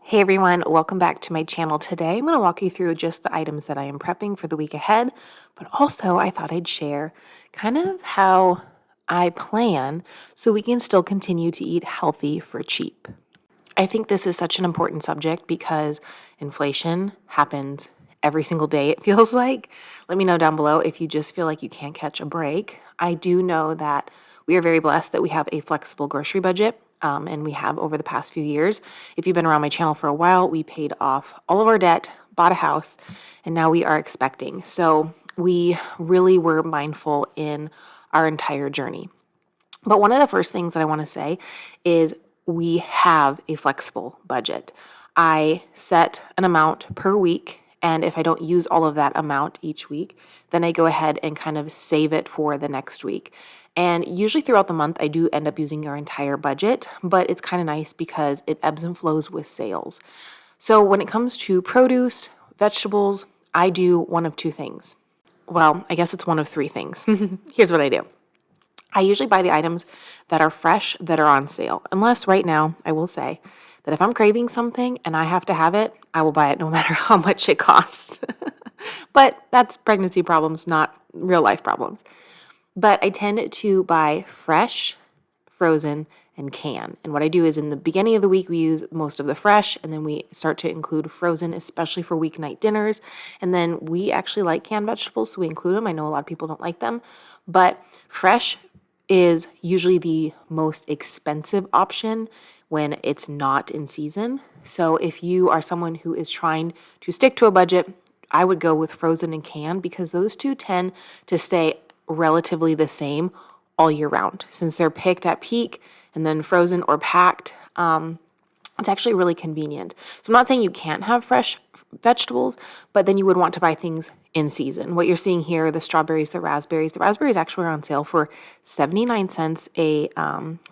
Hey everyone, welcome back to my channel. Today I'm going to walk you through just the items that I am prepping for the week ahead, but also I thought I'd share kind of how I plan so we can still continue to eat healthy for cheap. I think this is such an important subject because inflation happens every single day, it feels like. Let me know down below if you just feel like you can't catch a break. I do know that we are very blessed that we have a flexible grocery budget. And we have over the past few years. If you've been around my channel for a while, we paid off all of our debt, bought a house, and now we are expecting. So we really were mindful in our entire journey. But one of the first things that I want to say is we have a flexible budget. I set an amount per week, and if I don't use all of that amount each week, then I go ahead and kind of save it for the next week. And usually throughout the month, I do end up using our entire budget, but it's kind of nice because it ebbs and flows with sales. So when it comes to produce, vegetables, I do one of two things. Well, I guess it's one of three things. Here's what I do. I usually buy the items that are fresh, that are on sale. Unless right now, I will say that if I'm craving something and I have to have it, I will buy it no matter how much it costs. But that's pregnancy problems, not real life problems. But I tend to buy fresh, frozen, and can. And what I do is in the beginning of the week, we use most of the fresh, and then we start to include frozen, especially for weeknight dinners. And then we actually like canned vegetables, so we include them. I know a lot of people don't like them, but fresh is usually the most expensive option when it's not in season. So if you are someone who is trying to stick to a budget, I would go with frozen and canned because those two tend to stay relatively the same all year round. Since they're picked at peak and then frozen or packed, it's actually really convenient. So I'm not saying you can't have fresh vegetables, but then you would want to buy things in season. What you're seeing here, the strawberries, the raspberries actually are on sale for 79 cents a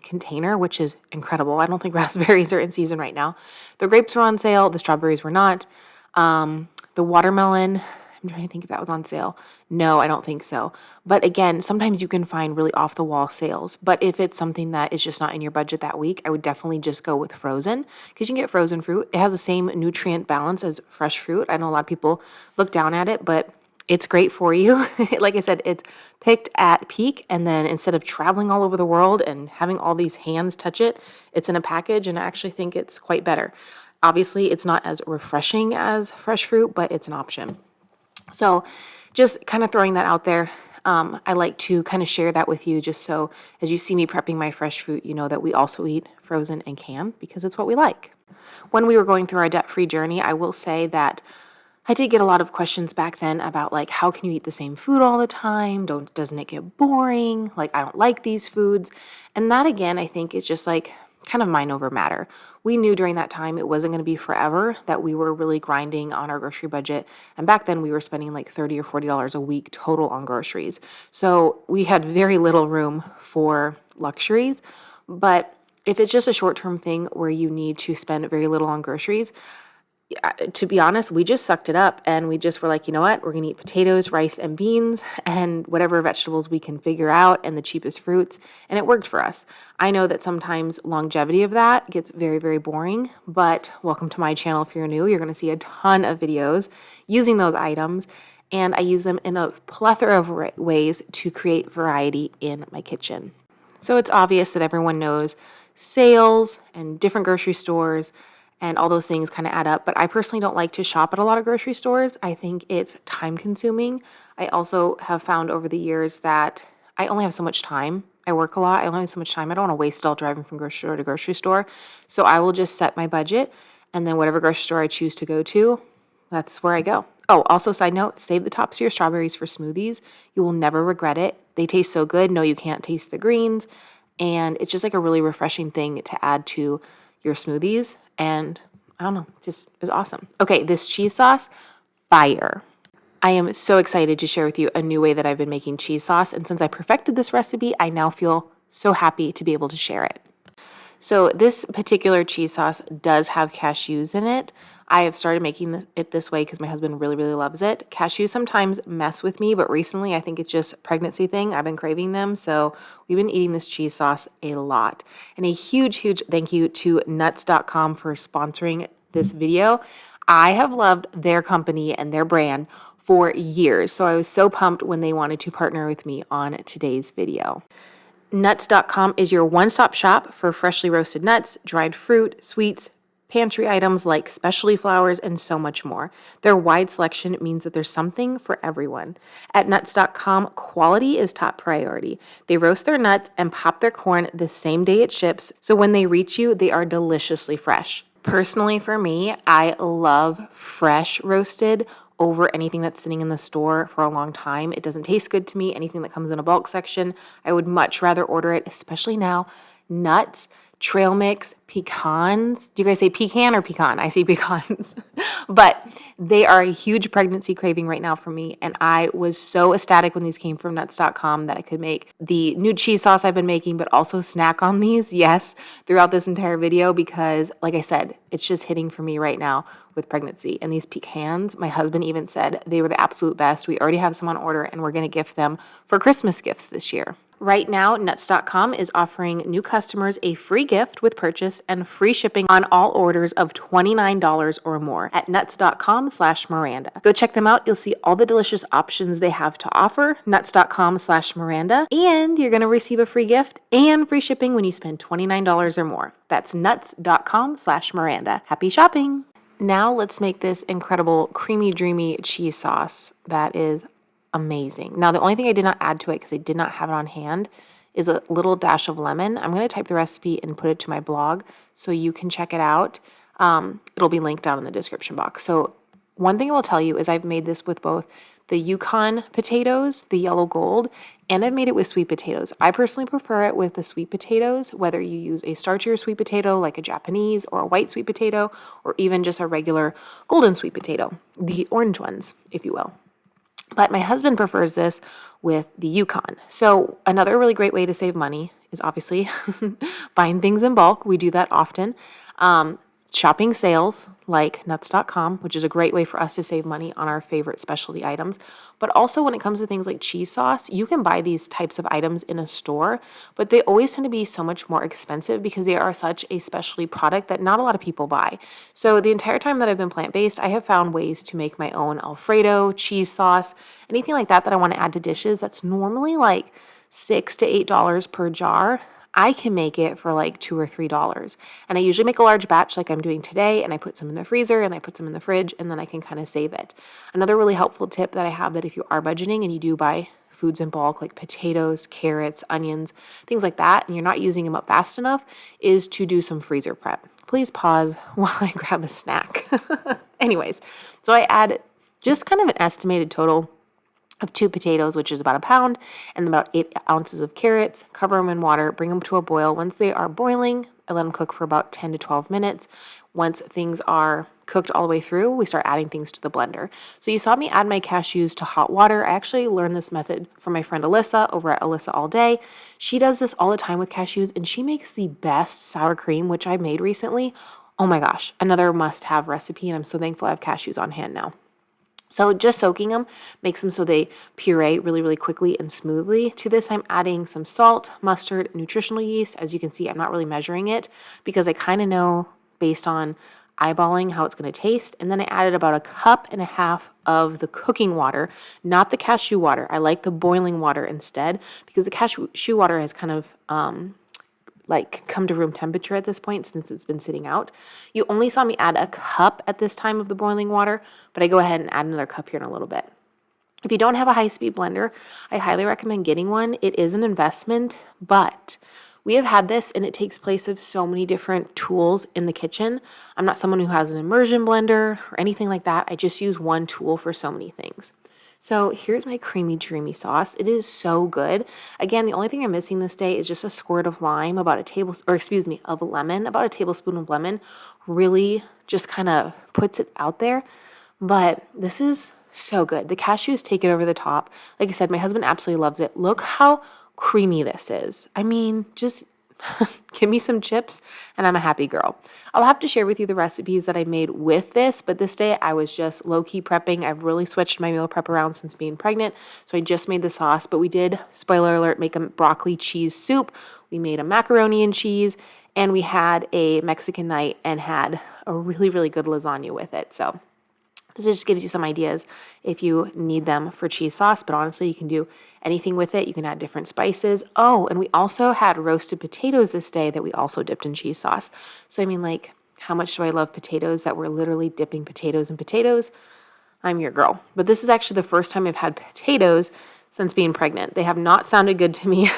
container, which is incredible. I don't think raspberries are in season right now. The grapes were on sale, the strawberries were not. The watermelon, I'm trying to think if that was on sale. No, I don't think so. But again, sometimes you can find really off-the-wall sales. But if it's something that is just not in your budget that week, I would definitely just go with frozen because you can get frozen fruit. It has the same nutrient balance as fresh fruit. I know a lot of people look down at it, but it's great for you. Like I said, it's picked at peak, and then instead of traveling all over the world and having all these hands touch it, it's in a package, and I actually think it's quite better. Obviously, it's not as refreshing as fresh fruit, but it's an option. So just kind of throwing that out there. I like to kind of share that with you just so as you see me prepping my fresh fruit, you know that we also eat frozen and canned because it's what we like. When we were going through our debt-free journey, I will say that I did get a lot of questions back then about like, how can you eat the same food all the time? Doesn't it get boring? Like, I don't like these foods. And that again, I think is just like kind of mind over matter. We knew during that time it wasn't going to be forever, that we were really grinding on our grocery budget. And back then we were spending like $30 or $40 a week total on groceries. So we had very little room for luxuries. But if it's just a short-term thing where you need to spend very little on groceries, to be honest, we just sucked it up and we just were like, you know what, we're going to eat potatoes, rice, and beans and whatever vegetables we can figure out and the cheapest fruits. And it worked for us. I know that sometimes longevity of that gets very, very boring, but welcome to my channel. If you're new, you're going to see a ton of videos using those items. And I use them in a plethora of ways to create variety in my kitchen. So it's obvious that everyone knows sales and different grocery stores and all those things kind of add up. But I personally don't like to shop at a lot of grocery stores. I think it's time consuming. I also have found over the years that I only have so much time. I work a lot. I only have so much time. I don't want to waste it all driving from grocery store to grocery store. So I will just set my budget, and then whatever grocery store I choose to go to, that's where I go. Oh, also side note, save the tops of your strawberries for smoothies. You will never regret it. They taste so good. No, you can't taste the greens. And it's just like a really refreshing thing to add to your smoothies. And I don't know, just is awesome. Okay, this cheese sauce, fire. I am so excited to share with you a new way that I've been making cheese sauce. And since I perfected this recipe, I now feel so happy to be able to share it. So this particular cheese sauce does have cashews in it. I have started making it this way because my husband really, really loves it. Cashews sometimes mess with me, but recently I think it's just a pregnancy thing. I've been craving them, so we've been eating this cheese sauce a lot. And a huge, huge thank you to Nutscom for sponsoring this video. I have loved their company and their brand for years, so I was so pumped when they wanted to partner with me on today's video. Nuts.com is your one-stop shop for freshly roasted nuts, dried fruit, sweets, pantry items like specialty flours, and so much more. Their wide selection means that there's something for everyone. At Nuts.com, quality is top priority. They roast their nuts and pop their corn the same day it ships, so when they reach you, they are deliciously fresh. Personally, for me, I love fresh roasted over anything that's sitting in the store for a long time. It doesn't taste good to me. Anything that comes in a bulk section, I would much rather order it, especially now. Nuts, trail mix, pecans. Do you guys say pecan or pecan? I say pecans. But they are a huge pregnancy craving right now for me. And I was so ecstatic when these came from Nuts.com that I could make the new cheese sauce I've been making, but also snack on these, yes, throughout this entire video because, like I said, it's just hitting for me right now with pregnancy. And these pecans, my husband even said they were the absolute best. We already have some on order and we're going to gift them for Christmas gifts this year. Right now, Nuts.com is offering new customers a free gift with purchase and free shipping on all orders of $29 or more at nuts.com/Miranda. Go check them out. You'll see all the delicious options they have to offer, nuts.com/Miranda, and you're going to receive a free gift and free shipping when you spend $29 or more. That's nuts.com/Miranda. Happy shopping! Now let's make this incredible creamy, dreamy cheese sauce that is amazing. Now, the only thing I did not add to it because I did not have it on hand is a little dash of lemon. I'm going to type the recipe and put it to my blog so you can check it out. It'll be linked down in the description box. So one thing I will tell you is I've made this with both the Yukon potatoes, the yellow gold, and I've made it with sweet potatoes. I personally prefer it with the sweet potatoes, whether you use a starchier sweet potato like a Japanese or a white sweet potato, or even just a regular golden sweet potato, the orange ones, if you will. But my husband prefers this with the Yukon. So another really great way to save money is obviously buying things in bulk. We do that often. Shopping sales like Nuts.com, which is a great way for us to save money on our favorite specialty items. But also when it comes to things like cheese sauce, you can buy these types of items in a store, but they always tend to be so much more expensive because they are such a specialty product that not a lot of people buy. So the entire time that I've been plant-based, I have found ways to make my own Alfredo, cheese sauce, anything like that I want to add to dishes that's normally like $6 to $8 per jar. I can make it for like $2 or $3. And I usually make a large batch like I'm doing today, and I put some in the freezer and I put some in the fridge, and then I can kind of save it. Another really helpful tip that I have that if you are budgeting and you do buy foods in bulk like potatoes, carrots, onions, things like that, and you're not using them up fast enough, is to do some freezer prep. Please pause while I grab a snack. Anyways, so I add just kind of an estimated total of 2 potatoes, which is about a pound, and about 8 ounces of carrots. Cover them in water, bring them to a boil. Once they are boiling, I let them cook for about 10 to 12 minutes. Once things are cooked all the way through, we start adding things to the blender. So you saw me add my cashews to hot water. I actually learned this method from my friend Alyssa over at Alyssa All Day. She does this all the time with cashews, and she makes the best sour cream, which I made recently. Oh my gosh, another must-have recipe, and I'm so thankful I have cashews on hand now. So just soaking them makes them so they puree really, really quickly and smoothly. To this, I'm adding some salt, mustard, nutritional yeast. As you can see, I'm not really measuring it because I kind of know based on eyeballing how it's going to taste. And then I added about 1.5 cups of the cooking water, not the cashew water. I like the boiling water instead because the cashew water has kind of come to room temperature at this point since it's been sitting out. You only saw me add 1 cup at this time of the boiling water, but I go ahead and add another cup here in a little bit. If you don't have a high-speed blender, I highly recommend getting one. It is an investment, but we have had this and it takes place of so many different tools in the kitchen. I'm not someone who has an immersion blender or anything like that. I just use one tool for so many things. So here's my creamy, dreamy sauce. It is so good. Again, the only thing I'm missing this day is just a squirt of lemon, about a tablespoon of lemon. Really just kind of puts it out there. But this is so good. The cashews take it over the top. Like I said, my husband absolutely loves it. Look how creamy this is. I mean, just give me some chips and I'm a happy girl. I'll have to share with you the recipes that I made with this, but this day I was just low-key prepping. I've really switched my meal prep around since being pregnant, so I just made the sauce, but we did, spoiler alert, make a broccoli cheese soup. We made a macaroni and cheese, And we had a Mexican night and had a really, really good lasagna with it. So this just gives you some ideas if you need them for cheese sauce, but honestly, you can do anything with it. You can add different spices. Oh, and we also had roasted potatoes this day that we also dipped in cheese sauce. So, I mean, like, how much do I love potatoes that we're literally dipping potatoes in potatoes? I'm your girl. But this is actually the first time I've had potatoes since being pregnant. They have not sounded good to me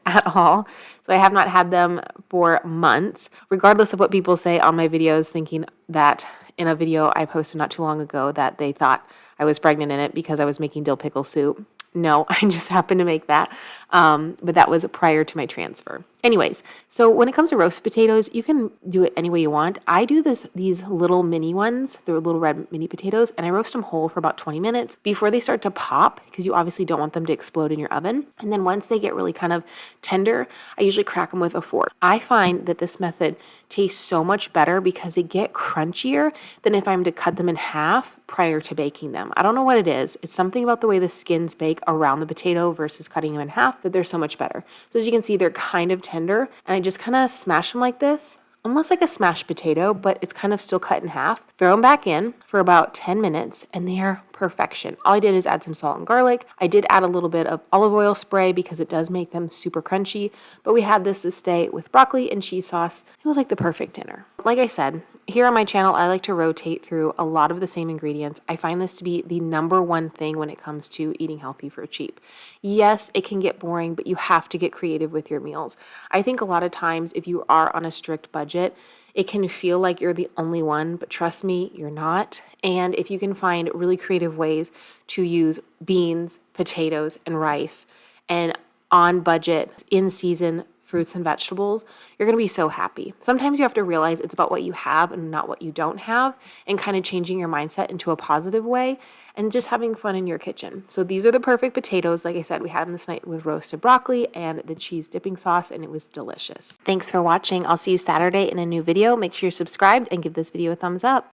at all. So I have not had them for months, regardless of what people say on my videos, thinking that in a video I posted not too long ago that they thought I was pregnant in it because I was making dill pickle soup. No, I just happened to make that. But that was prior to my transfer. Anyways, so when it comes to roasted potatoes, you can do it any way you want. I do these little mini ones, they're little red mini potatoes, and I roast them whole for about 20 minutes before they start to pop, because you obviously don't want them to explode in your oven. And then once they get really kind of tender, I usually crack them with a fork. I find that this method tastes so much better because they get crunchier than if I'm to cut them in half prior to baking them. I don't know what it is. It's something about the way the skins bake around the potato versus cutting them in half that they're so much better. So as you can see, they're kind of tender, and I just kind of smash them like this, almost like a smashed potato, but it's kind of still cut in half. Throw them back in for about 10 minutes, and they are perfection. All I did is add some salt and garlic. I did add a little bit of olive oil spray because it does make them super crunchy, but we had this day with broccoli and cheese sauce. It was like the perfect dinner. Like I said, here on my channel, I like to rotate through a lot of the same ingredients. I find this to be the number one thing when it comes to eating healthy for cheap. Yes, it can get boring, but you have to get creative with your meals. I think a lot of times if you are on a strict budget, it can feel like you're the only one, but trust me, you're not. And if you can find really creative ways to use beans, potatoes, and rice, and on budget, in season fruits and vegetables, you're going to be so happy. Sometimes you have to realize it's about what you have and not what you don't have, and kind of changing your mindset into a positive way and just having fun in your kitchen. So these are the perfect potatoes. Like I said, we had them this night with roasted broccoli and the cheese dipping sauce, and it was delicious. Thanks for watching. I'll see you Saturday in a new video. Make sure you're subscribed and give this video a thumbs up.